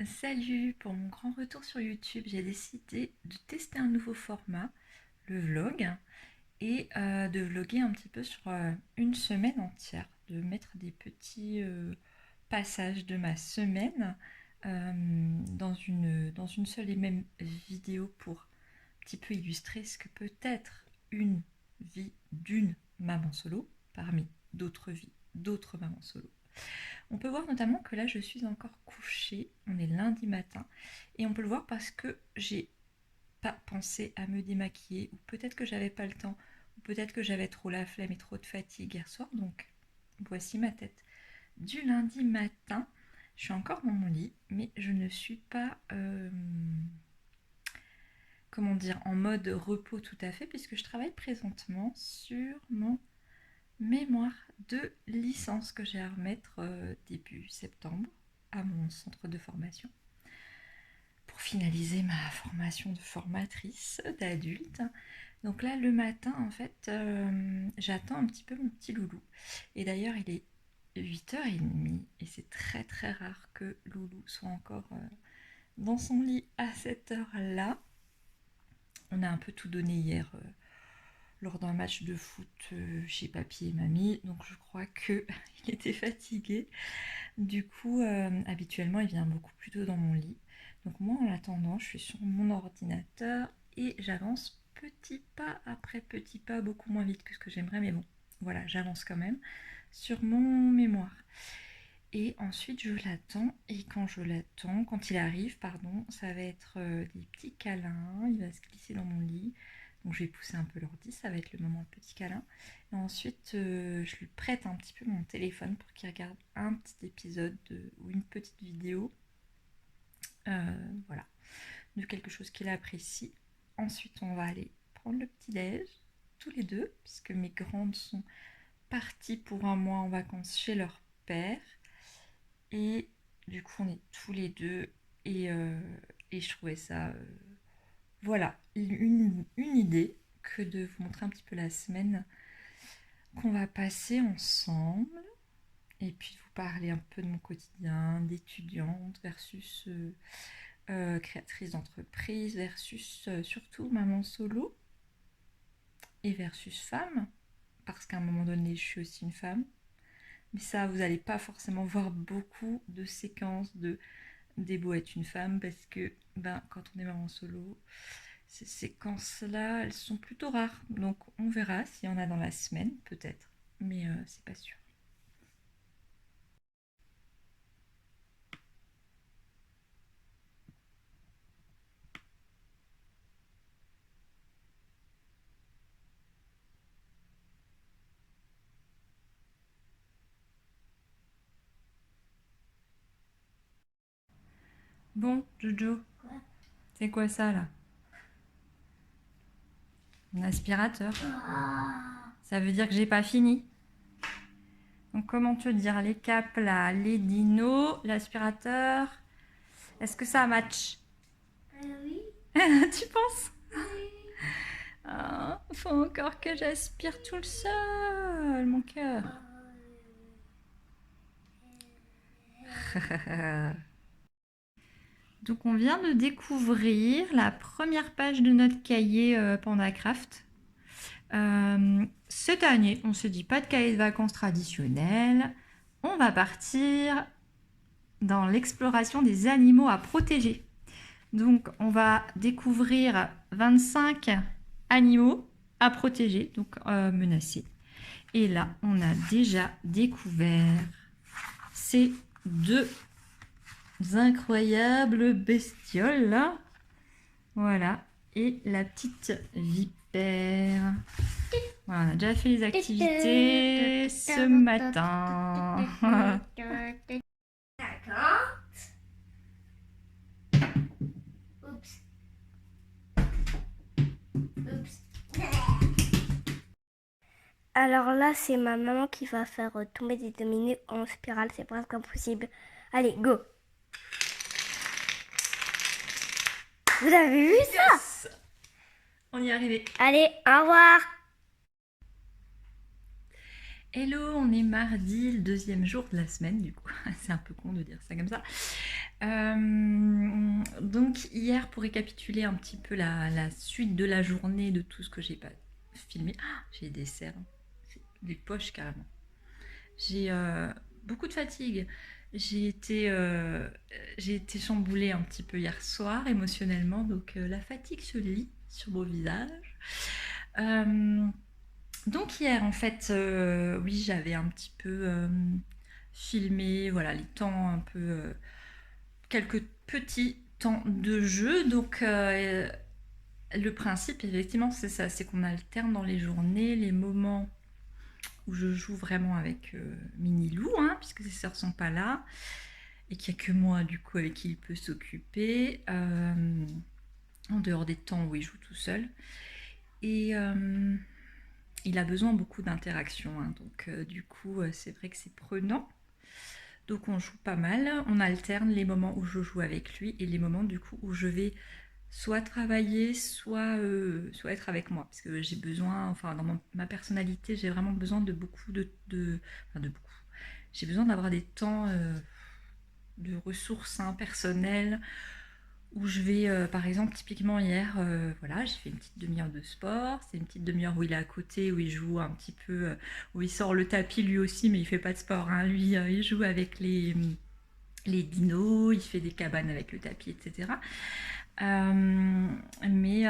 Salut! Pour mon grand retour sur YouTube, j'ai décidé de tester un nouveau format, le vlog, et de vlogger un petit peu sur une semaine entière, de mettre des petits passages de ma semaine dans une seule et même vidéo pour un petit peu illustrer ce que peut être une vie d'une maman solo parmi d'autres vies, d'autres mamans solo. On peut voir notamment que là je suis encore couchée, on est lundi matin, et on peut le voir parce que j'ai pas pensé à me démaquiller, ou peut-être que j'avais pas le temps, ou peut-être que j'avais trop la flemme et trop de fatigue hier soir, donc voici ma tête du lundi matin. Je suis encore dans mon lit, mais je ne suis pas, comment dire, en mode repos tout à fait, puisque je travaille présentement sur mon mémoire de licence que j'ai à remettre début septembre à mon centre de formation pour finaliser ma formation de formatrice d'adulte. Donc là, le matin, en fait, j'attends un petit peu mon petit loulou. Et d'ailleurs, il est 8h30 et c'est très très rare que loulou soit encore dans son lit à cette heure-là. On a un peu tout donné hier lors d'un match de foot chez papy et mamie, donc je crois qu'il était fatigué. Du coup, habituellement, il vient beaucoup plus tôt dans mon lit. Donc moi, en attendant, je suis sur mon ordinateur et j'avance petit pas après petit pas, beaucoup moins vite que ce que j'aimerais, mais bon, voilà, j'avance quand même sur mon mémoire. Et ensuite, je l'attends, et quand il arrive, pardon, ça va être des petits câlins, il va se glisser dans mon lit, donc je vais pousser un peu l'ordi, ça va être le moment de petit câlin. Et ensuite, je lui prête un petit peu mon téléphone pour qu'il regarde un petit épisode ou une petite vidéo, voilà, de quelque chose qu'il apprécie. Ensuite, on va aller prendre le petit-déj, tous les deux, puisque mes grandes sont parties pour un mois en vacances chez leur père. Et du coup, on est tous les deux. Et je trouvais ça, voilà, une idée que de vous montrer un petit peu la semaine qu'on va passer ensemble. Et puis de vous parler un peu de mon quotidien d'étudiante versus créatrice d'entreprise versus surtout maman solo et versus femme. Parce qu'à un moment donné, je suis aussi une femme. Mais ça, vous n'allez pas forcément voir beaucoup de séquences de des beaux être une femme parce que quand on est maman solo, ces séquences-là, elles sont plutôt rares. Donc on verra s'il y en a dans la semaine, peut-être. Mais c'est pas sûr. Bon, Jojo, c'est quoi ça là? Un aspirateur. Ça veut dire que j'ai pas fini. Donc comment te dire, les capes là, les dinos, l'aspirateur. Est-ce que ça match? Oui. Tu penses? Oui. Faut encore que j'aspire tout le sol, mon cœur. Donc on vient de découvrir la première page de notre cahier PandaCraft. Cette année, on se dit pas de cahier de vacances traditionnel. On va partir dans l'exploration des animaux à protéger. Donc on va découvrir 25 animaux à protéger, donc menacés. Et là, on a déjà découvert ces deux incroyables bestioles là. Voilà. Et la petite vipère. Voilà, on a déjà fait les activités ce matin. D'accord. Oups. Oups. Alors là, c'est ma maman qui va faire tomber des dominos en spirale. C'est presque impossible. Allez, go. Vous avez vu ça? Yes, on y est arrivé. Allez, au revoir. Hello, on est mardi, le deuxième jour de la semaine du coup. C'est un peu con de dire ça comme ça. Donc hier, pour récapituler un petit peu la suite de la journée, de tout ce que j'ai pas filmé, j'ai des cernes, des poches carrément. J'ai beaucoup de fatigue. J'ai été, euh, j'ai été chamboulée un petit peu hier soir émotionnellement, donc la fatigue se lit sur mon visage. Euh, donc hier, en fait, oui, j'avais un petit peu filmé, voilà, les temps un peu, quelques petits temps de jeu. Donc le principe, effectivement, c'est ça, c'est qu'on alterne dans les journées les moments où je joue vraiment avec Minilou, hein, puisque ses sœurs sont pas là, et qu'il n'y a que moi, du coup, avec qui il peut s'occuper, en dehors des temps où il joue tout seul. Et il a besoin beaucoup d'interaction, hein, donc du coup, c'est vrai que c'est prenant. Donc on joue pas mal, on alterne les moments où je joue avec lui et les moments du coup où je vais soit travailler, soit être avec moi. Parce que j'ai besoin, enfin dans ma personnalité, j'ai vraiment besoin de beaucoup enfin de beaucoup. J'ai besoin d'avoir des temps de ressources, hein, personnelles, où je vais, par exemple, typiquement hier, voilà, j'ai fait une petite demi-heure de sport. C'est une petite demi-heure où il est à côté, où il joue un petit peu, où il sort le tapis lui aussi, mais il fait pas de sport, hein. Lui, il joue avec les dinos, il fait des cabanes avec le tapis, etc. Euh, mais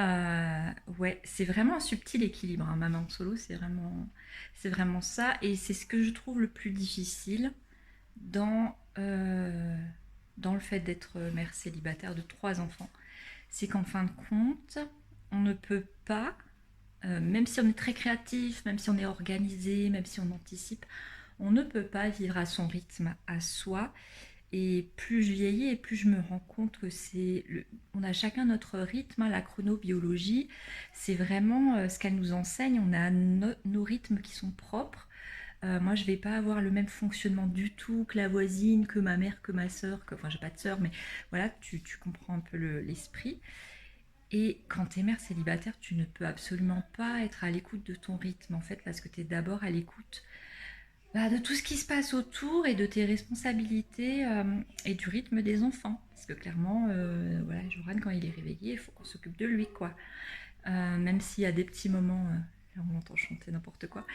ouais, c'est vraiment un subtil équilibre, hein. Maman solo, c'est vraiment ça. Et c'est ce que je trouve le plus difficile dans, dans le fait d'être mère célibataire de 3 enfants. C'est qu'en fin de compte, on ne peut pas, même si on est très créatif, même si on est organisé, même si on anticipe, on ne peut pas vivre à son rythme, à soi. Et plus je vieillis et plus je me rends compte que on a chacun notre rythme, hein. La chronobiologie, c'est vraiment ce qu'elle nous enseigne. On a nos rythmes qui sont propres. Moi, je vais pas avoir le même fonctionnement du tout que la voisine, que ma mère, que ma soeur, enfin, j'ai pas de soeur, mais voilà, tu comprends un peu l'esprit. Et quand tu es mère célibataire, tu ne peux absolument pas être à l'écoute de ton rythme, en fait, parce que tu es d'abord à l'écoute, de tout ce qui se passe autour et de tes responsabilités, et du rythme des enfants. Parce que clairement, voilà, Joran, quand il est réveillé, il faut qu'on s'occupe de lui, quoi. Même s'il y a des petits moments, là on l'entend chanter n'importe quoi,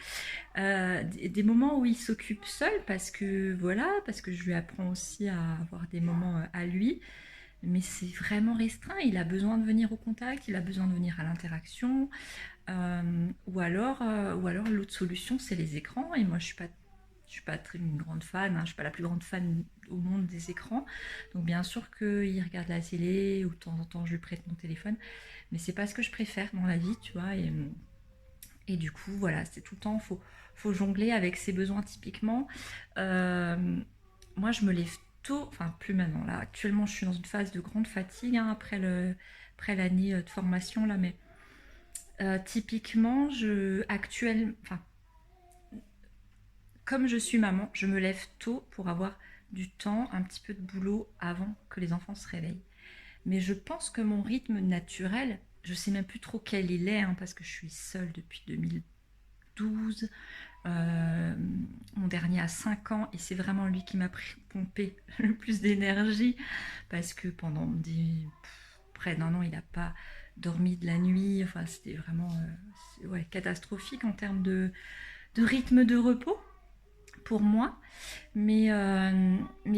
des moments où il s'occupe seul, parce que voilà, parce que je lui apprends aussi à avoir des moments à lui, mais c'est vraiment restreint. Il a besoin de venir au contact, il a besoin de venir à l'interaction, ou alors l'autre solution, c'est les écrans. Et moi, je suis pas une grande fan, hein, je suis pas la plus grande fan au monde des écrans. Donc bien sûr qu'il regarde la télé ou de temps en temps je lui prête mon téléphone, mais c'est pas ce que je préfère dans la vie, tu vois. Et du coup, voilà, c'est tout le temps, faut jongler avec ses besoins typiquement. Euh, Moi, je me lève tôt, enfin plus maintenant. Là, actuellement, je suis dans une phase de grande fatigue, hein, après l'année de formation là, mais typiquement, enfin, comme je suis maman, je me lève tôt pour avoir du temps, un petit peu de boulot avant que les enfants se réveillent. Mais je pense que mon rythme naturel, je sais même plus trop quel il est, hein, parce que je suis seule depuis 2012. Euh, Mon dernier a 5 ans et c'est vraiment lui qui m'a pompé le plus d'énergie, parce que pendant près d'un an, il n'a pas dormi de la nuit. Enfin, c'était vraiment ouais, catastrophique en termes de rythme de repos pour moi. Mais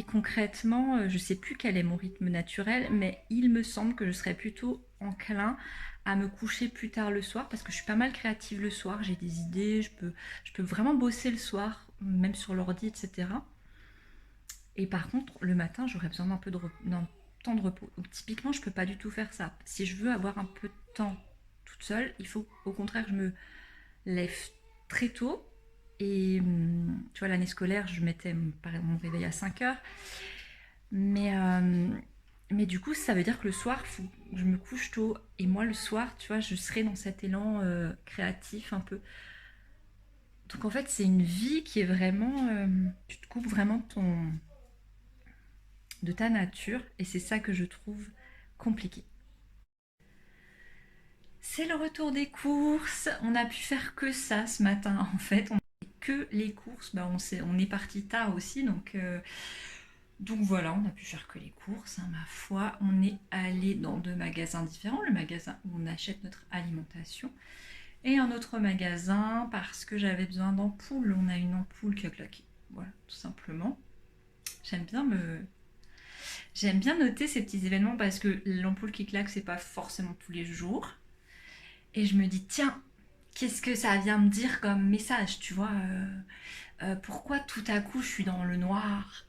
concrètement, je ne sais plus quel est mon rythme naturel, mais il me semble que je serais plutôt enclin à me coucher plus tard le soir, parce que je suis pas mal créative le soir, j'ai des idées, je peux vraiment bosser le soir, même sur l'ordi, etc. Et par contre, le matin, j'aurais besoin d'un temps de repos. Donc, typiquement, je peux pas du tout faire ça. Si je veux avoir un peu de temps toute seule, il faut au contraire que je me lève très tôt. Et tu vois, l'année scolaire, je mettais mon réveil à 5 heures. Mais, du coup, ça veut dire que le soir, je me couche tôt. Et moi, le soir, tu vois, je serai dans cet élan créatif un peu. Donc en fait, c'est une vie qui est vraiment... tu te coupes vraiment de ta nature. Et c'est ça que je trouve compliqué. C'est le retour des courses. On a pu faire que ça ce matin, en fait. On a fait que les courses. On est parti tard aussi, donc Donc voilà, on a pu faire que les courses, hein, ma foi. On est allé dans 2 magasins différents. Le magasin où on achète notre alimentation et un autre magasin parce que j'avais besoin d'ampoules. On a une ampoule qui a claqué. Voilà, tout simplement. J'aime bien me... J'aime bien noter ces petits événements parce que l'ampoule qui claque, c'est pas forcément tous les jours. Et je me dis, tiens, qu'est-ce que ça vient me dire comme message, tu vois pourquoi tout à coup je suis dans le noir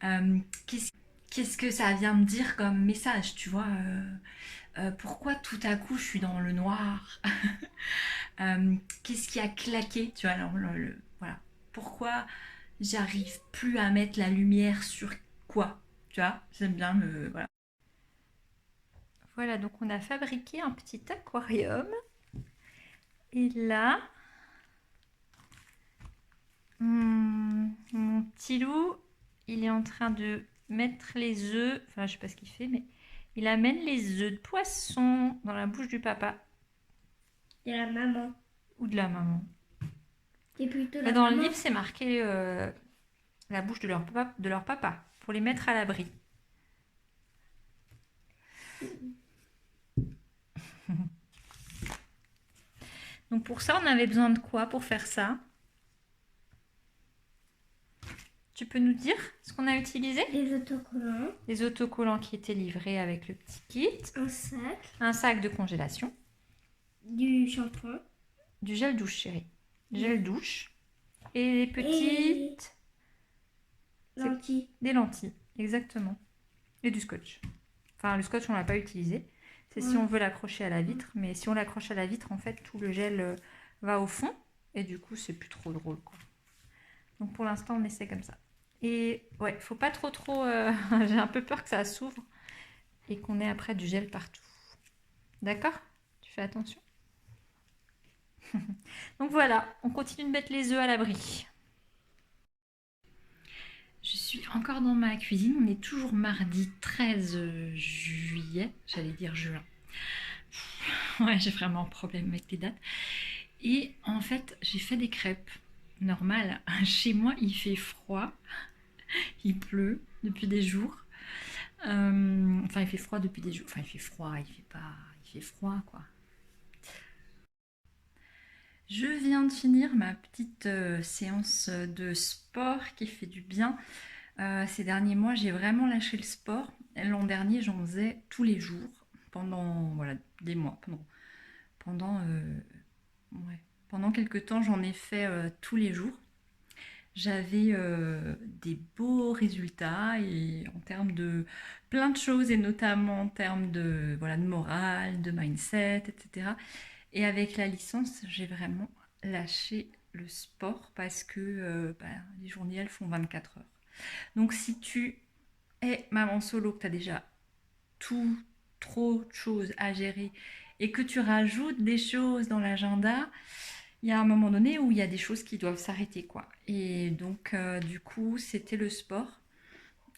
Euh, qu'est-ce, qu'est-ce que ça vient me dire comme message, tu vois pourquoi tout à coup je suis dans le noir Qu'est-ce qui a claqué, tu vois alors, voilà. Pourquoi j'arrive plus à mettre la lumière sur quoi, tu vois j'aime bien me... Voilà. Voilà, donc on a fabriqué un petit aquarium. Et là, mon petit loup, il est en train de mettre les œufs, enfin je sais pas ce qu'il fait, mais il amène les œufs de poisson dans la bouche du papa De la maman. ou de la maman. Et plutôt Bah, la dans le maman. livre, c'est marqué la bouche de leur papa pour les mettre à l'abri. Donc pour ça, on avait besoin de quoi pour faire ça? Tu peux nous dire ce qu'on a utilisé? Les autocollants. Les autocollants qui étaient livrés avec le petit kit, Un un sac de congélation, du shampoing. du gel douche chérie, gel douche et des petites Lentilles. des lentilles, exactement, et du scotch. Enfin, le scotch, on l'a pas utilisé. C'est si on veut l'accrocher à la vitre, mais si on l'accroche à la vitre, en fait, tout le gel va au fond et du coup, c'est plus trop drôle, quoi. Donc pour l'instant, on essaie comme ça. Et ouais, faut pas trop j'ai un peu peur que ça s'ouvre et qu'on ait après du gel partout. D'accord? Tu fais attention. Donc voilà, on continue de mettre les œufs à l'abri. Je suis encore dans ma cuisine. On est toujours mardi 13 juillet. J'allais dire juin. Ouais, j'ai vraiment un problème avec les dates. Et en fait, j'ai fait des crêpes. Normal. Chez moi, il fait froid. Il pleut depuis des jours. Enfin, il fait froid depuis des jours. Enfin, il fait froid. Il fait pas... Il fait froid, quoi. Je viens de finir ma petite séance de sport qui fait du bien. Ces derniers mois, j'ai vraiment lâché le sport. L'an dernier, j'en faisais tous les jours pendant voilà, des mois. Pendant, ouais, pendant quelques temps, j'en ai fait tous les jours. J'avais des beaux résultats et en termes de plein de choses et notamment en termes de, voilà, de morale, de mindset, etc. Et avec la licence, j'ai vraiment lâché le sport parce que les journées, elles font 24 heures. Donc si tu es maman solo, que tu as déjà tout, trop de choses à gérer et que tu rajoutes des choses dans l'agenda, il y a un moment donné où il y a des choses qui doivent s'arrêter, quoi. Et donc, du coup, c'était le sport.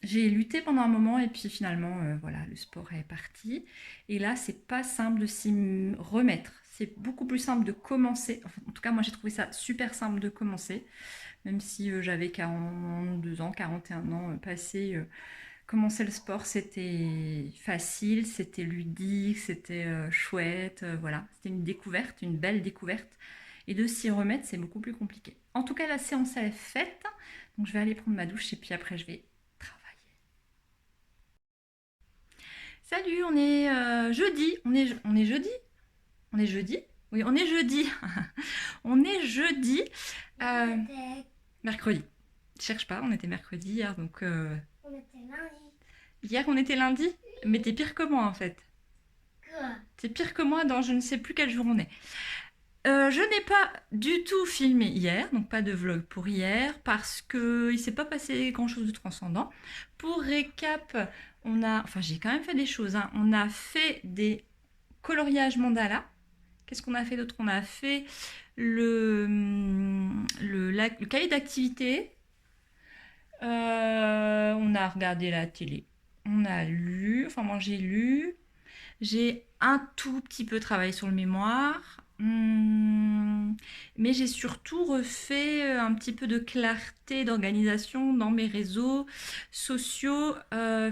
J'ai lutté pendant un moment et puis finalement, voilà, le sport est parti. Et là, c'est pas simple de s'y remettre. C'est beaucoup plus simple de commencer. Enfin, en tout cas, moi, j'ai trouvé ça super simple de commencer. Même si j'avais 42 ans, 41 ans passés, commencer le sport, c'était facile, c'était ludique, c'était chouette. Voilà, c'était une découverte, une belle découverte. Et de s'y remettre, c'est beaucoup plus compliqué. En tout cas, la séance, elle est faite. Donc, je vais aller prendre ma douche et puis après, je vais travailler. Salut, on est jeudi. On est jeudi. On est jeudi. Oui, on est jeudi. On est jeudi. Mercredi. Cherche pas, on était mercredi hier, donc... On était lundi. Hier, on était lundi. Mais t'es pire que moi, en fait. Quoi? T'es pire que moi dans je ne sais plus quel jour on est. Je n'ai pas du tout filmé hier, donc pas de vlog pour hier, parce que il s'est pas passé grand chose de transcendant. Pour récap, enfin j'ai quand même fait des choses, hein. On a fait des coloriages mandala. Qu'est-ce qu'on a fait d'autre? On a fait le cahier d'activité. On a regardé la télé. On a lu, enfin moi j'ai lu. J'ai un tout petit peu travaillé sur le mémoire. Mais j'ai surtout refait un petit peu de clarté, d'organisation dans mes réseaux sociaux,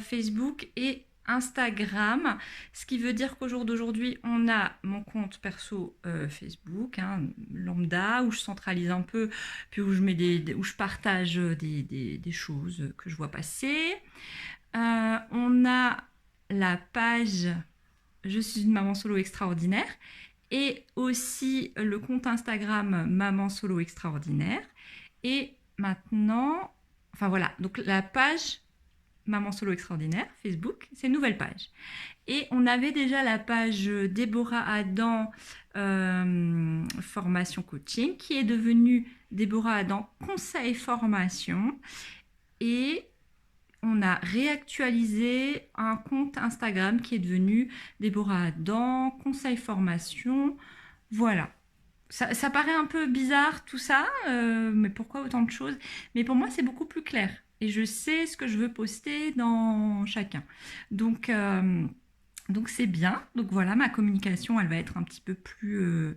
Facebook et Instagram. Ce qui veut dire qu'au jour d'aujourd'hui, on a mon compte perso Facebook, hein, lambda, où je centralise un peu, puis où je mets où je partage des choses que je vois passer. On a la page Je suis une maman solo extraordinaire et aussi le compte Instagram Maman Solo Extraordinaire. Et maintenant, enfin voilà, donc la page Maman Solo Extraordinaire, Facebook, c'est une nouvelle page. Et on avait déjà la page Déborah Adam Formation Coaching qui est devenue Déborah Adam Conseil Formation. Et on a réactualisé un compte Instagram qui est devenu Déborah Adam Conseil Formation. Voilà. Ça paraît un peu bizarre tout ça, mais pourquoi autant de choses? Mais pour moi, c'est beaucoup plus clair. Et je sais ce que je veux poster dans chacun. Donc, donc c'est bien. Donc voilà, ma communication, elle va être un petit peu plus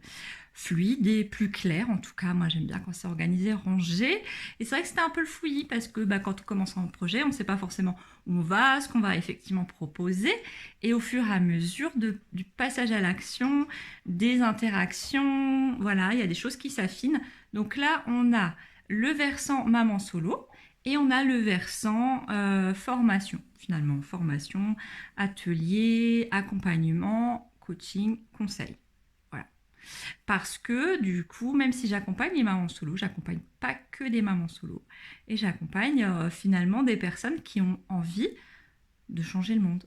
fluide et plus claire. En tout cas, moi j'aime bien quand c'est organisé, rangé. Et c'est vrai que c'était un peu le fouillis parce que quand on commence un projet, on ne sait pas forcément où on va, ce qu'on va effectivement proposer. Et au fur et à mesure du passage à l'action, des interactions, voilà, il y a des choses qui s'affinent. Donc là, on a le versant maman solo. Et on a le versant formation, finalement, formation, atelier, accompagnement, coaching, conseil. Voilà. Parce que du coup, même si j'accompagne les mamans solo, j'accompagne pas que des mamans solo. Et j'accompagne finalement des personnes qui ont envie de changer le monde.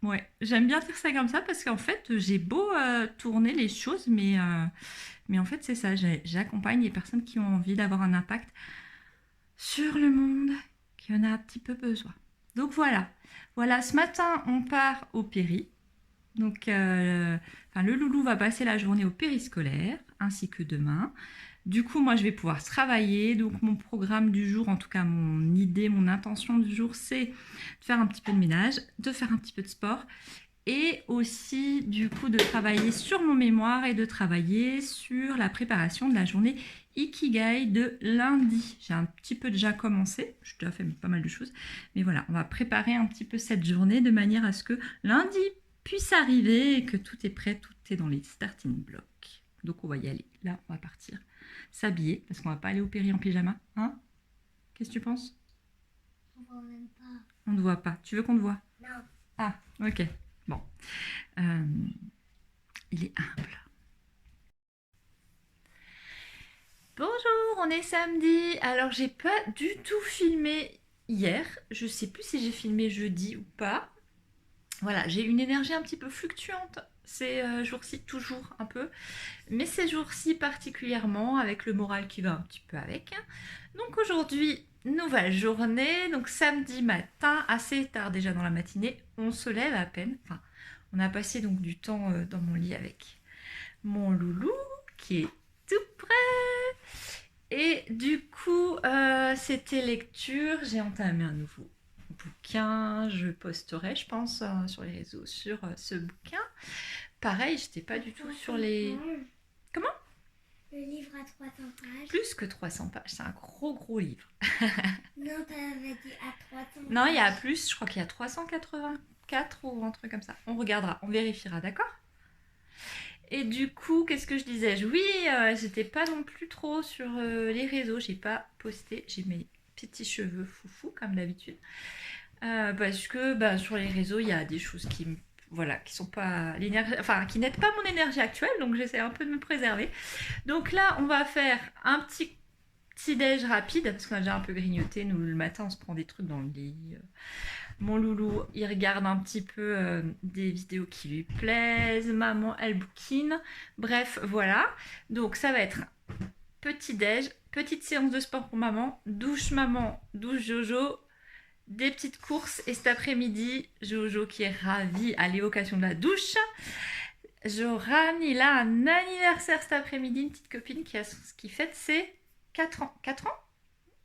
Ouais, j'aime bien dire ça comme ça parce qu'en fait, j'ai beau tourner les choses, mais en fait, c'est ça. J'accompagne les personnes qui ont envie d'avoir un impact sur le monde, qui en a un petit peu besoin. Donc voilà. Voilà, ce matin, on part au péri. Donc, le loulou va passer la journée au périscolaire, ainsi que demain. Du coup, moi, je vais pouvoir travailler. Donc, mon programme du jour, en tout cas, mon idée, mon intention du jour, c'est de faire un petit peu de ménage, de faire un petit peu de sport et aussi, du coup, de travailler sur mon mémoire et de travailler sur la préparation de la journée Ikigai de lundi. J'ai un petit peu déjà commencé, j'ai déjà fait pas mal de choses, mais voilà, on va préparer un petit peu cette journée de manière à ce que lundi puisse arriver et que tout est prêt, tout est dans les starting blocks. Donc on va y aller. Là, on va partir s'habiller parce qu'on va pas aller au péri en pyjama. Hein? Qu'est-ce que tu penses? On voit même pas. On ne te voit pas. Tu veux qu'on te voit? Non. Ah, ok. Bon. Il est humble. Bonjour, on est samedi. Alors, j'ai pas du tout filmé hier. Je sais plus si j'ai filmé jeudi ou pas. Voilà, j'ai une énergie un petit peu fluctuante ces jours-ci, toujours un peu. Mais ces jours-ci particulièrement, avec le moral qui va un petit peu avec. Donc aujourd'hui, nouvelle journée. Donc samedi matin, assez tard déjà dans la matinée, on se lève à peine. Enfin, on a passé donc du temps dans mon lit avec mon loulou qui est tout prêt. Et du coup, c'était lecture. J'ai entamé un nouveau bouquin. Je posterai, je pense, sur les réseaux sur ce bouquin. Pareil, j'étais pas du tout sur les... Comment? Le livre à 300 pages. Plus que 300 pages. C'est un gros livre. Non, t'avais dit à 300 pages. Non, il y a plus. Je crois qu'il y a 384 ou un truc comme ça. On regardera, on vérifiera, d'accord? Et du coup, qu'est-ce que je disais? Oui, j'étais pas non plus trop sur les réseaux. J'ai pas posté. J'ai mes petits cheveux foufou comme d'habitude. Parce que sur les réseaux, il y a des choses qui qui sont pas l'énergie, enfin qui n'aident pas mon énergie actuelle, donc j'essaie un peu de me préserver. Donc là, on va faire un petit déj rapide parce qu'on a déjà un peu grignoté. Nous le matin, on se prend des trucs dans le lit. Mon loulou, il regarde un petit peu des vidéos qui lui plaisent. Maman, elle bouquine. Bref, voilà. Donc ça va être petit déj, petite séance de sport pour maman, douche Jojo, des petites courses. Et cet après-midi, Jojo qui est ravie à l'évocation de la douche. Joran, il a un anniversaire cet après-midi, une petite copine qui fête ses 4 ans. 4 ans?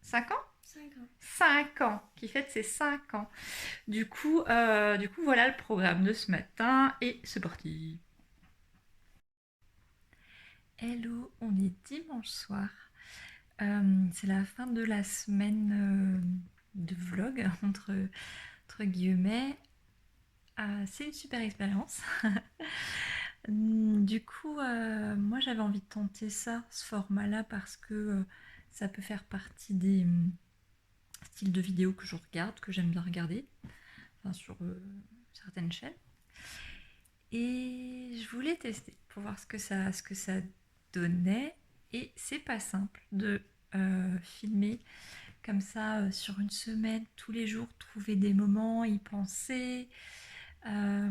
5 ans? 5 ans. 5 ans, qui fête ses 5 ans. Du coup, voilà le programme de ce matin et c'est parti. Hello, on est dimanche soir. C'est la fin de la semaine de vlog, entre guillemets. C'est une super expérience. Du coup, moi j'avais envie de tenter ça, ce format-là, parce que ça peut faire partie des styles de vidéos que je regarde, que j'aime bien regarder, enfin, sur certaines chaînes. Et je voulais tester pour voir ce que ça donnait. Et c'est pas simple de filmer comme ça sur une semaine, tous les jours, trouver des moments, y penser, euh,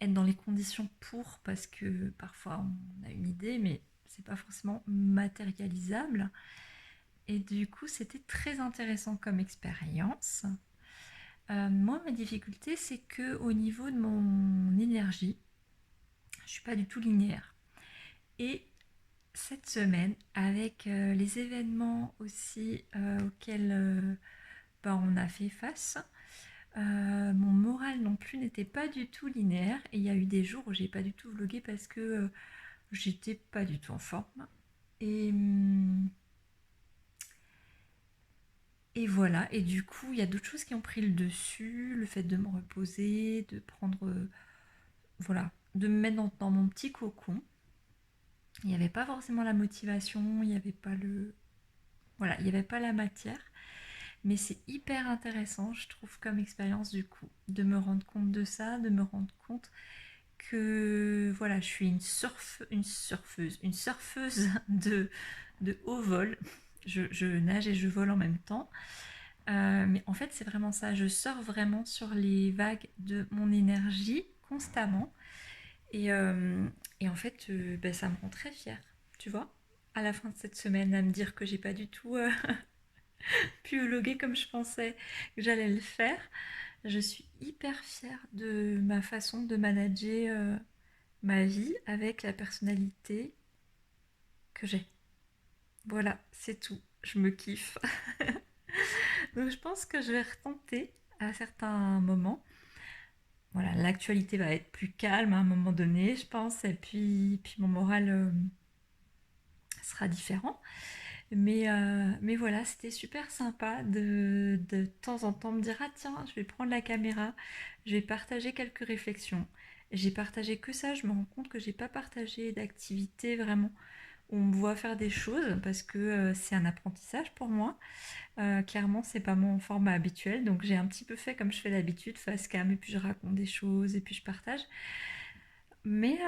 être dans les conditions pour, parce que parfois on a une idée, mais c'est pas forcément matérialisable. Et du coup, c'était très intéressant comme expérience. Moi, ma difficulté, c'est que au niveau de mon énergie, je suis pas du tout linéaire. Et cette semaine, avec les événements aussi auxquels on a fait face, mon moral non plus n'était pas du tout linéaire. Et il y a eu des jours où j'ai pas du tout vlogué parce que j'étais pas du tout en forme. Et, et voilà. Et du coup, il y a d'autres choses qui ont pris le dessus. Le fait de me reposer, de prendre. Voilà. De me mettre dans mon petit cocon. Il n'y avait pas forcément la motivation, il n'y avait pas le. Voilà, il n'y avait pas la matière. Mais c'est hyper intéressant, je trouve, comme expérience du coup, de me rendre compte de ça, de me rendre compte que voilà, je suis une surfeuse de haut vol. Je nage et je vole en même temps. Mais en fait, c'est vraiment ça. Je sors vraiment sur les vagues de mon énergie constamment. Et, euh, et en fait, ça me rend très fière, tu vois, à la fin de cette semaine, à me dire que j'ai pas du tout pu vlogger comme je pensais que j'allais le faire. Je suis hyper fière de ma façon de manager ma vie avec la personnalité que j'ai. Voilà, c'est tout. Je me kiffe. Donc je pense que je vais retenter à certains moments. Voilà, l'actualité va être plus calme à un moment donné, je pense, et puis mon moral sera différent. Mais voilà, c'était super sympa de temps en temps me dire ah tiens, je vais prendre la caméra, je vais partager quelques réflexions. J'ai partagé que ça, je me rends compte que j'ai pas partagé d'activité vraiment où on me voit faire des choses parce que c'est un apprentissage pour moi. Clairement, c'est pas mon format habituel, donc j'ai un petit peu fait comme je fais d'habitude, face cam, et puis je raconte des choses et puis je partage. Mais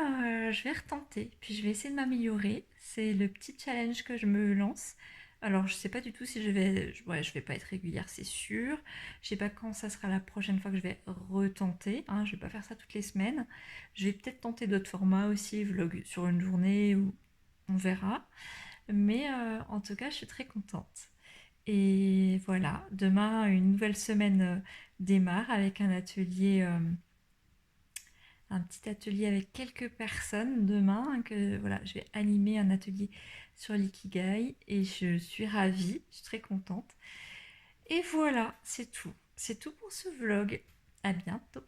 je vais retenter, puis je vais essayer de m'améliorer. C'est le petit challenge que je me lance. Alors, je sais pas du tout si ouais, je vais pas être régulière, c'est sûr. Je sais pas quand ça sera la prochaine fois que je vais retenter. Hein, je vais pas faire ça toutes les semaines. Je vais peut-être tenter d'autres formats aussi, vlog sur une journée ou on verra. Mais en tout cas, je suis très contente. Et voilà, demain, une nouvelle semaine démarre avec un petit atelier avec quelques personnes demain, hein, que voilà, je vais animer un atelier sur l'ikigai et je suis ravie, je suis très contente. Et voilà, c'est tout. C'est tout pour ce vlog. À bientôt.